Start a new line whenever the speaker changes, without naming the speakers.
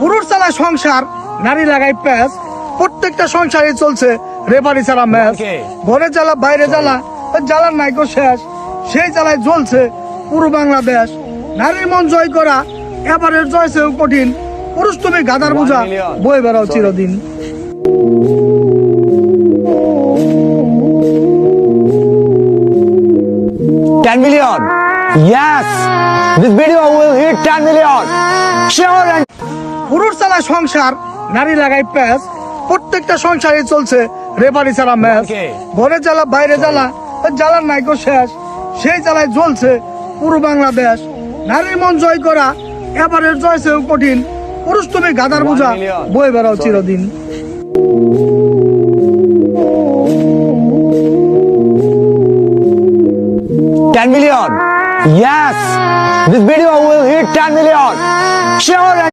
পুরুষ চালায় সংসার, নারী লাগায় প্যাস। প্রত্যেকটা সংসারে চলছে রেফারি ছাড়া ম্যাচ। ঘরে জ্বালা বাইরে জ্বালা, জ্বালার নাইকো শেষ। সেই জ্বালায় জ্বলছে পুরো বাংলাদেশ। নারীর মন জয় করা এবারের জয় চেয়েও কঠিন। পুরুষ তুমি গাদার বোঝা, বয়ে বেড়াও চিরদিন।
$10 million. Yes, this video will hit 10 million. Sure and
পুরুষ চালায় সংসার, নারী লাগায় প্যাস। প্রত্যেকটা সংসারে চলছে রেফারি ছাড়া ম্যাচ। ঘরে জ্বালা বাইরে জ্বালা, জ্বালার নাইকো শেষ। সেই জ্বালায় জ্বলছে পুরো বাংলাদেশ। নারীর মন জয় করা এবারের জয় চেয়েও কঠিন। পুরুষ তুমি গাদার বোঝা, বয়ে বেড়াও চিরদিন।
$10 million. Yes, this video will hit 10 million. Sure and